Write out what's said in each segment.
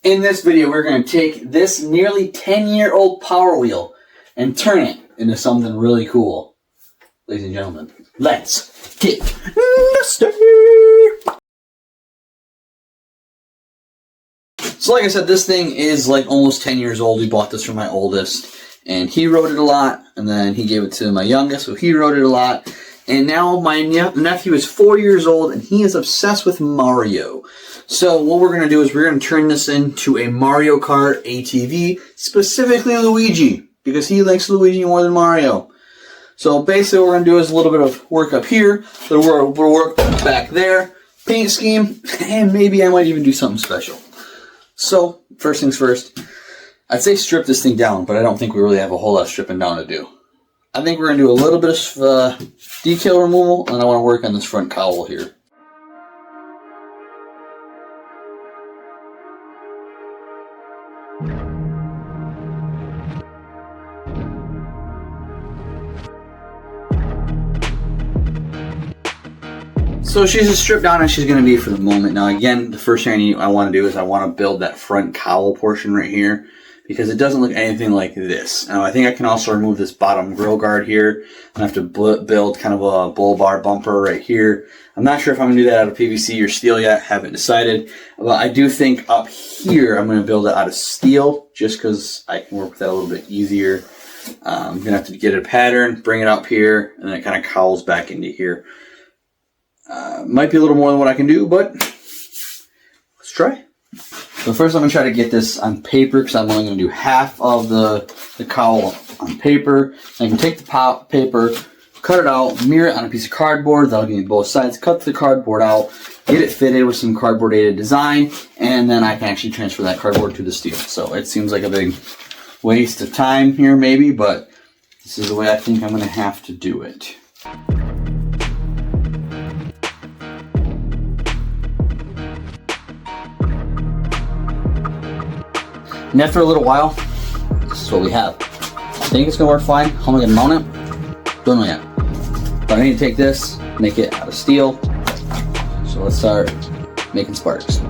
In this video, we're going to take this nearly 10-year-old Power Wheel and turn it into something really cool. Ladies and gentlemen, let's get nasty! So like I said, this thing is like almost 10 years old. We bought this from my oldest, and he rode it a lot, and then he gave it to my youngest, so he rode it a lot. And now my nephew is 4 years old, and he is obsessed with Mario. So what we're going to do is we're going to turn this into a Mario Kart ATV, specifically Luigi, because he likes Luigi more than Mario. So basically what we're going to do is a little bit of work up here, so we'll work back there, paint scheme, and maybe I might even do something special. So, first things first, I'd say strip this thing down, but I don't think we really have a whole lot of stripping down to do. I think we're going to do a little bit of decal removal, and I want to work on this front cowl here. So she's as stripped down as she's going to be for the moment. Now again, the first thing I want to do is I want to build that front cowl portion right here, because it doesn't look anything like this. Now I think I can also remove this bottom grill guard here. I have to build kind of a bull bar bumper right here. I'm not sure if I'm going to do that out of PVC or steel yet. Haven't decided. But I do think up here I'm going to build it out of steel, just because I can work with that a little bit easier. I'm going to have to get a pattern, bring it up here, and then it kind of cowls back into here. Might be a little more than what I can do, but let's try. So first I'm going to try to get this on paper, because I'm only going to do half of the cowl on paper. I can take the paper, cut it out, mirror it on a piece of cardboard. That'll give me both sides. Cut the cardboard out, get it fitted with some cardboard aided design, and then I can actually transfer that cardboard to the steel. So it seems like a big waste of time here maybe, but this is the way I think I'm going to have to do it. And after a little while, this is what we have. I think it's going to work fine. How am I going to mount it? Don't know yet. But I need to take this, make it out of steel. So let's start making sparks.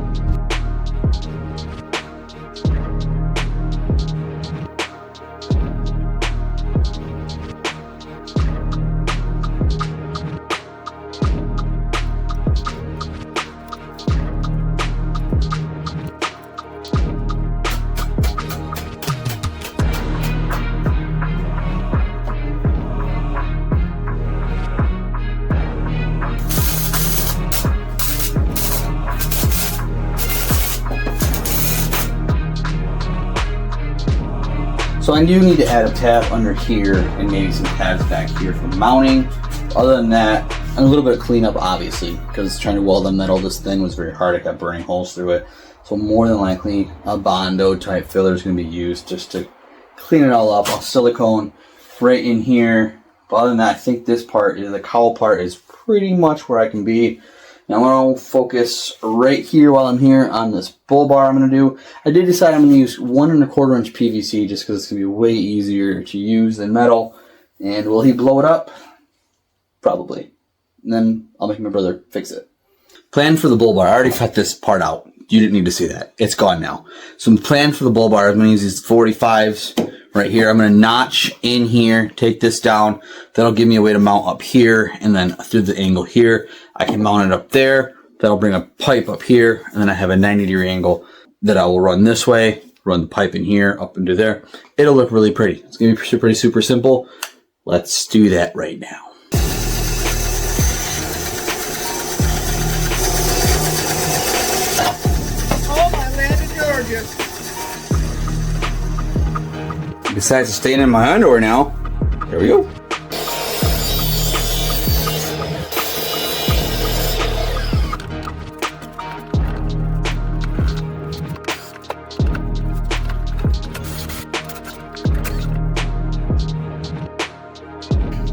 So I do need to add a tab under here and maybe some tabs back here for mounting. Other than that, and a little bit of cleanup obviously, because trying to weld the metal this thing was very hard. I kept burning holes through it. So more than likely a Bondo type filler is going to be used just to clean it all up. I'll silicone right in here. But other than that, I think this part, the cowl part, is pretty much where I can be. Now I'm going to focus right here while I'm here on this bull bar I'm going to do. I did decide I'm going to use 1 1/4 inch PVC just because it's going to be way easier to use than metal. And will he blow it up? Probably. And then I'll make my brother fix it. Plan for the bull bar. I already cut this part out. You didn't need to see that. It's gone now. So plan for the bull bar. I'm going to use these 45s right here. I'm going to notch in here, take this down. That'll give me a way to mount up here, and then through the angle here, I can mount it up there. That'll bring a pipe up here, and then I have a 90-degree angle that I will run this way, run the pipe in here, up into there. It'll look really pretty. It's going to be pretty super simple. Let's do that right now. Oh, my land in Georgia. Besides staying in my underwear now, here we go.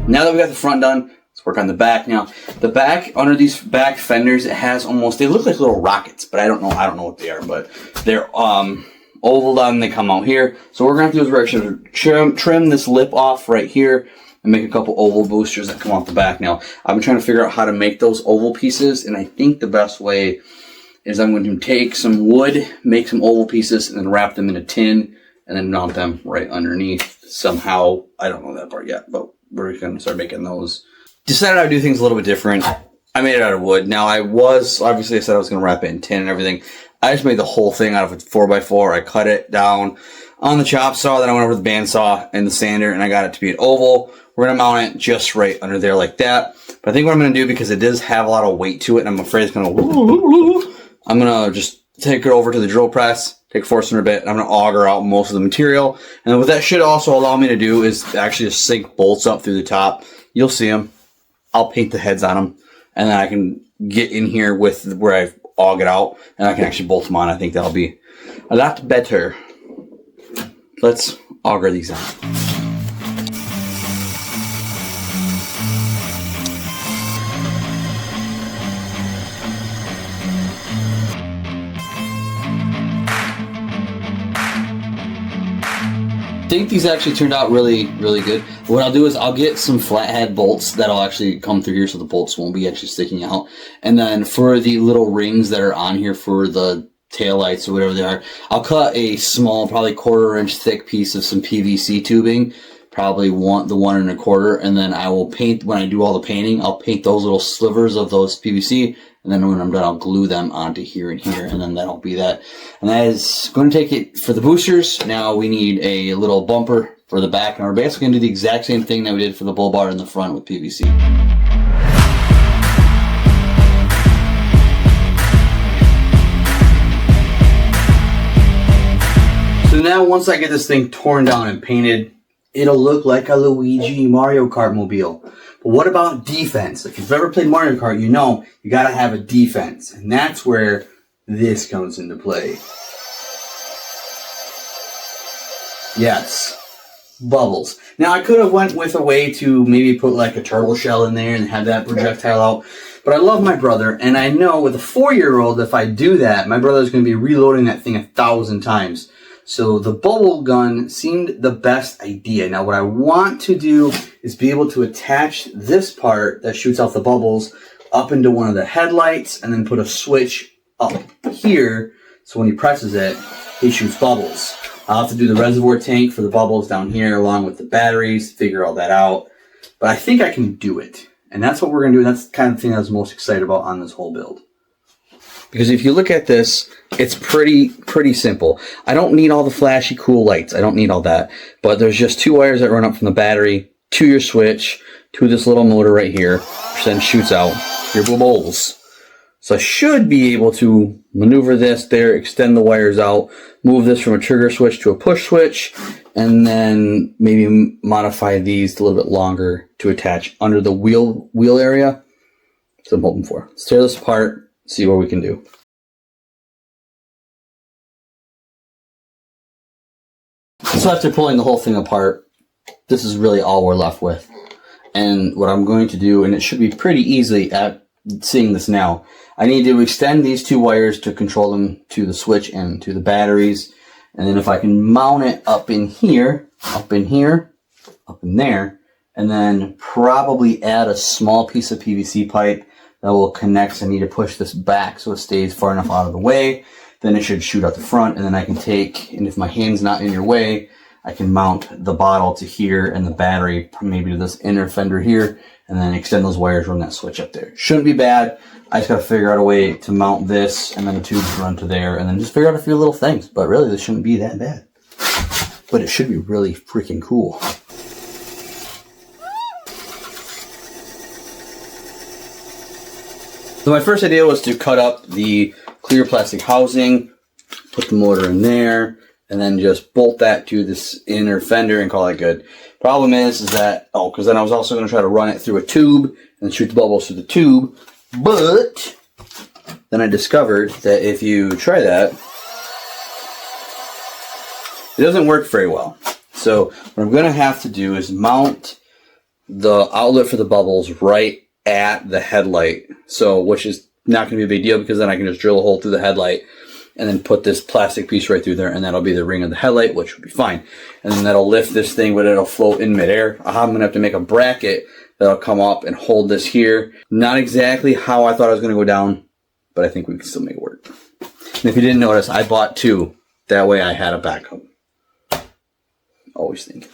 Now that we got the front done, let's work on the back now. The back, under these back fenders, it has almost, they look like little rockets, but I don't know what they are, but they're ovaled on, they come out here. So what we're going to do is we're actually trim this lip off right here and make a couple oval boosters that come off the back. Now, I've been trying to figure out how to make those oval pieces, and I think the best way is I'm going to take some wood, make some oval pieces, and then wrap them in a tin, and then mount them right underneath somehow. I don't know that part yet, but we're going to start making those. Decided I would do things a little bit different. I made it out of wood. Now obviously I said I was going to wrap it in tin and everything. I just made the whole thing out of a 4x4. I cut it down on the chop saw, then I went over to the bandsaw and the sander, and I got it to be an oval. We're going to mount it just right under there like that. But I think what I'm going to do, because it does have a lot of weight to it, and I'm afraid it's going to... I'm going to just take it over to the drill press, take a 4-cylinder bit, and I'm going to auger out most of the material. And what that should also allow me to do is actually just sink bolts up through the top. You'll see them. I'll paint the heads on them, and then I can get in here with where I've auged it out, and I can actually bolt them on. I think that'll be a lot better. Let's auger these on. I think these actually turned out really good. What I'll do is I'll get some flathead bolts that'll actually come through here so the bolts won't be actually sticking out. And then for the little rings that are on here for the taillights or whatever they are, I'll cut a small, probably 1/4 inch thick piece of some PVC tubing, probably the 1 1/4, and then I will paint, when I do all the painting, I'll paint those little slivers of those PVC, and then when I'm done, I'll glue them onto here and here, and then that'll be that. And that is going to take it for the boosters. Now we need a little bumper for the back, and we're basically going to do the exact same thing that we did for the bull bar in the front with PVC. So now once I get this thing torn down and painted, it'll look like a Luigi Mario Kart mobile. But what about defense? If you've ever played Mario Kart, you know you gotta have a defense. And that's where this comes into play. Yes, bubbles. Now I could have went with a way to maybe put like a turtle shell in there and have that projectile out. But I love my brother, and I know with a 4-year-old, if I do that, my brother's gonna be reloading that thing 1,000 times. So the bubble gun seemed the best idea. Now what I want to do is be able to attach this part that shoots out the bubbles up into one of the headlights, and then put a switch up here so when he presses it, he shoots bubbles. I'll have to do the reservoir tank for the bubbles down here along with the batteries, figure all that out. But I think I can do it. And that's what we're going to do. That's the kind of thing I was most excited about on this whole build. Because if you look at this, it's pretty simple. I don't need all the flashy cool lights. I don't need all that. But there's just 2 wires that run up from the battery to your switch to this little motor right here, which then shoots out your bubbles. So I should be able to maneuver this there, extend the wires out, move this from a trigger switch to a push switch, and then maybe modify these a little bit longer to attach under the wheel area. That's what I'm hoping for. Let's tear this apart. See what we can do. So after pulling the whole thing apart, this is really all we're left with. And what I'm going to do, and it should be pretty easy at seeing this now, I need to extend these 2 wires to control them to the switch and to the batteries. And then if I can mount it up in here, up in there, and then probably add a small piece of PVC pipe that will connect. So I need to push this back so it stays far enough out of the way. Then it should shoot out the front, and then I can take, and if my hand's not in your way, I can mount the bottle to here and the battery maybe to this inner fender here, and then extend those wires, run that switch up there. Shouldn't be bad. I just got to figure out a way to mount this, and then the tubes run to there, and then just figure out a few little things. But really, this shouldn't be that bad. But it should be really freaking cool. So my first idea was to cut up the clear plastic housing, put the motor in there, and then just bolt that to this inner fender and call it good. Problem is that, because then I was also going to try to run it through a tube and shoot the bubbles through the tube. But then I discovered that if you try that, it doesn't work very well. So what I'm going to have to do is mount the outlet for the bubbles right at the headlight. So, which is not going to be a big deal because then I can just drill a hole through the headlight and then put this plastic piece right through there, and that'll be the ring of the headlight, which will be fine. And then that'll lift this thing, but it'll float in midair. I'm going to have to make a bracket that'll come up and hold this here. Not exactly how I thought I was going to go down, but I think we can still make it work. And if you didn't notice, I bought 2. That way I had a backup. Always think.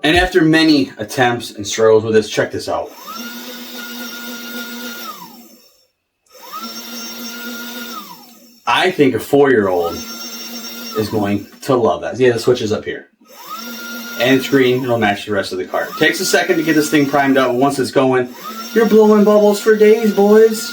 And after many attempts and struggles with this, check this out. I think a 4-year-old is going to love that. Yeah, the switch is up here. And it's green, it'll match the rest of the cart. Takes a second to get this thing primed up, and once it's going, you're blowing bubbles for days, boys.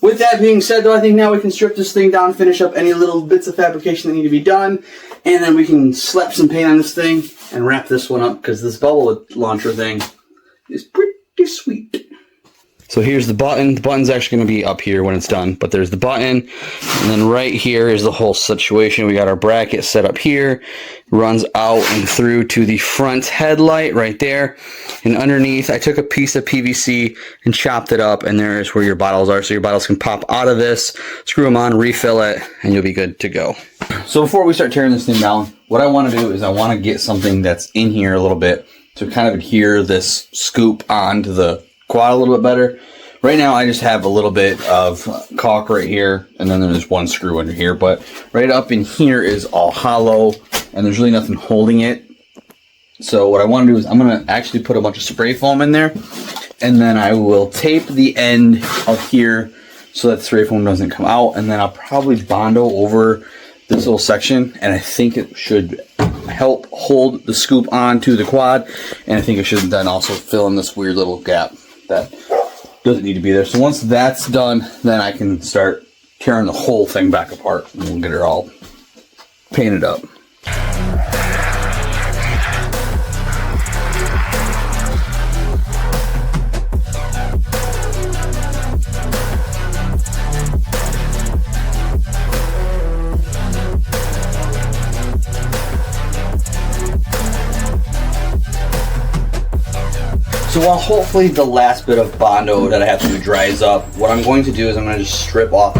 With that being said, though, I think now we can strip this thing down, finish up any little bits of fabrication that need to be done, and then we can slap some paint on this thing and wrap this one up, because this bubble launcher thing is pretty sweet. So here's the button. The button's actually going to be up here when it's done, but there's the button, and then right here is the whole situation. We got our bracket set up here, runs out and through to the front headlight right there, and underneath I took a piece of PVC and chopped it up, and there's where your bottles are, so your bottles can pop out of this, screw them on, refill it, and you'll be good to go. So before we start tearing this thing down, what I want to do is I want to get something that's in here a little bit to kind of adhere this scoop onto the quad a little bit better. Right now I just have a little bit of caulk right here, and then there's one screw under here, but right up in here is all hollow and there's really nothing holding it. So what I want to do is I'm going to actually put a bunch of spray foam in there, and then I will tape the end of here so that the spray foam doesn't come out, and then I'll probably Bondo over this little section, and I think it should help hold the scoop onto the quad, and I think it should then also fill in this weird little gap that doesn't need to be there. So once that's done, then I can start tearing the whole thing back apart, and we'll get it all painted up. So while hopefully the last bit of Bondo that I have to do dries up, what I'm going to do is I'm going to just strip off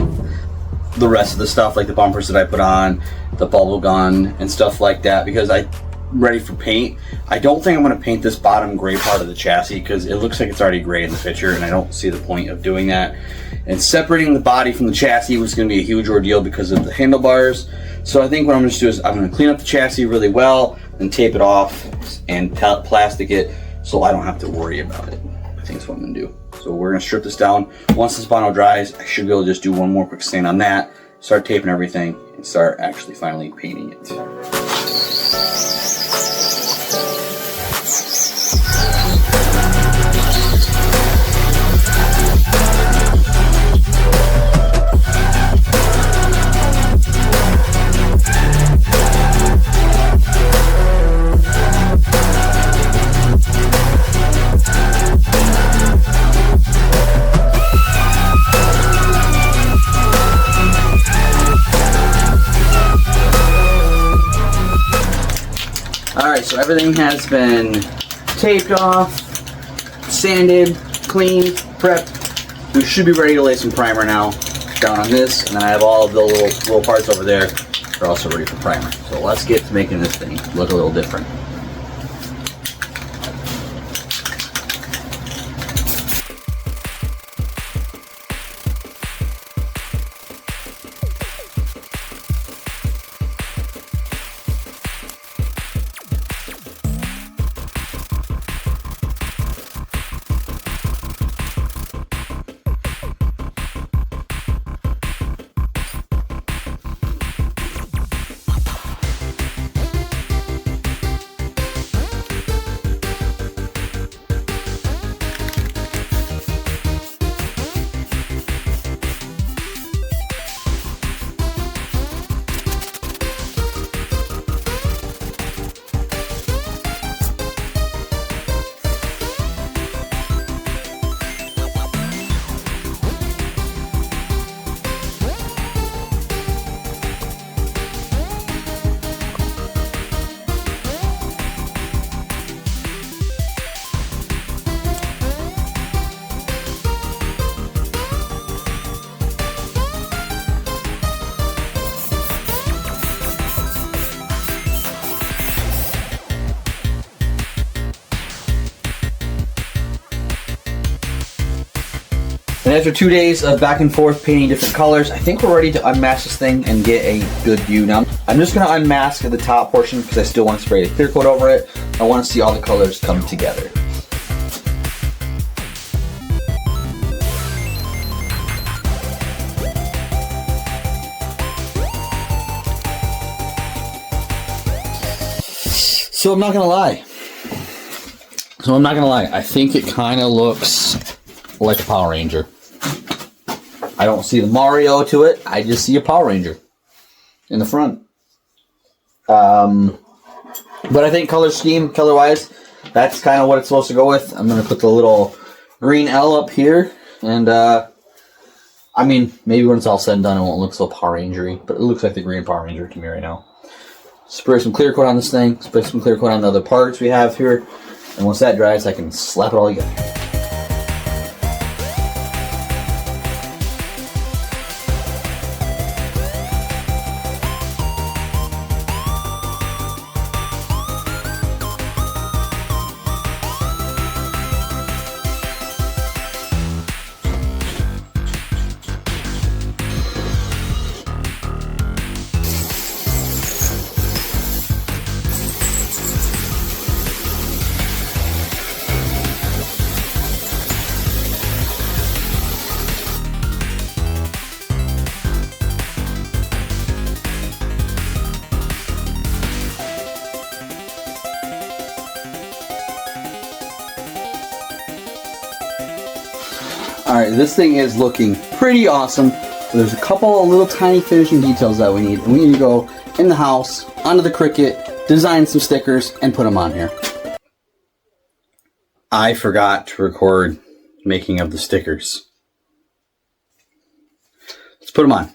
the rest of the stuff, like the bumpers that I put on, the bubble gun, and stuff like that, because I'm ready for paint. I don't think I'm going to paint this bottom gray part of the chassis because it looks like it's already gray in the picture, and I don't see the point of doing that. And separating the body from the chassis was going to be a huge ordeal because of the handlebars. So I think what I'm going to do is I'm going to clean up the chassis really well, and tape it off and plastic it, so I don't have to worry about it. I think that's what I'm going to do. So we're going to strip this down. Once this Bondo dries, I should be able to just do one more quick stain on that, start taping everything, and start actually finally painting it. Alright, so everything has been taped off, sanded, cleaned, prepped. We should be ready to lay some primer now down on this, and then I have all of the little parts over there that are also ready for primer. So let's get to making this thing look a little different. And after 2 days of back and forth painting different colors, I think we're ready to unmask this thing and get a good view. Now, I'm just gonna unmask the top portion because I still want to spray a clear coat over it. I want to see all the colors come together. So I'm not gonna lie. I think it kind of looks like a Power Ranger. I don't see the Mario to it. I just see a Power Ranger in the front. But I think color scheme, color-wise, that's kind of what it's supposed to go with. I'm going to put the little green L up here. And, I mean, maybe when it's all said and done, it won't look so Power Ranger-y. But it looks like the green Power Ranger to me right now. Spray some clear coat on this thing. Spray some clear coat on the other parts we have here. And once that dries, I can slap it all together. Alright, this thing is looking pretty awesome. There's a couple of little tiny finishing details that we need. And we need to go in the house, onto the Cricut, design some stickers, and put them on here. I forgot to record making of the stickers. Let's put them on.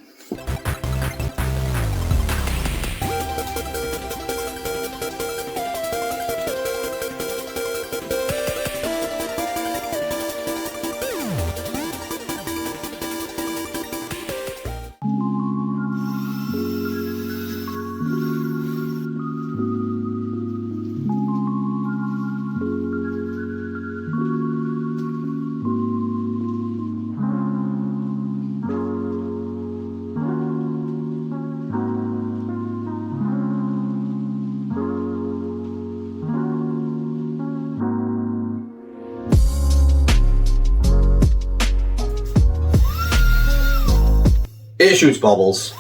It shoots bubbles.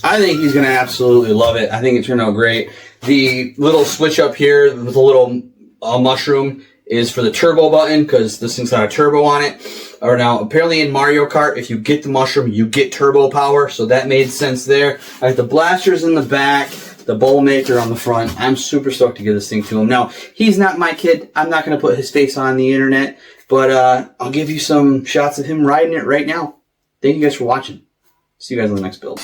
I think he's going to absolutely love it. I think it turned out great. The little switch up here with the little mushroom is for the turbo button because this thing's got a turbo on it. Or now, apparently in Mario Kart, if you get the mushroom, you get turbo power. So that made sense there. I have the blasters in the back, the bowl maker on the front. I'm super stoked to give this thing to him. Now, he's not my kid. I'm not going to put his face on the internet. But I'll give you some shots of him riding it right now. Thank you guys for watching. See you guys on the next build.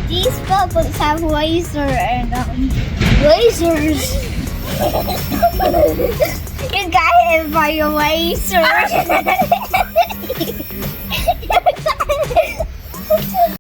These bubbles have laser and lasers. You got hit by a laser.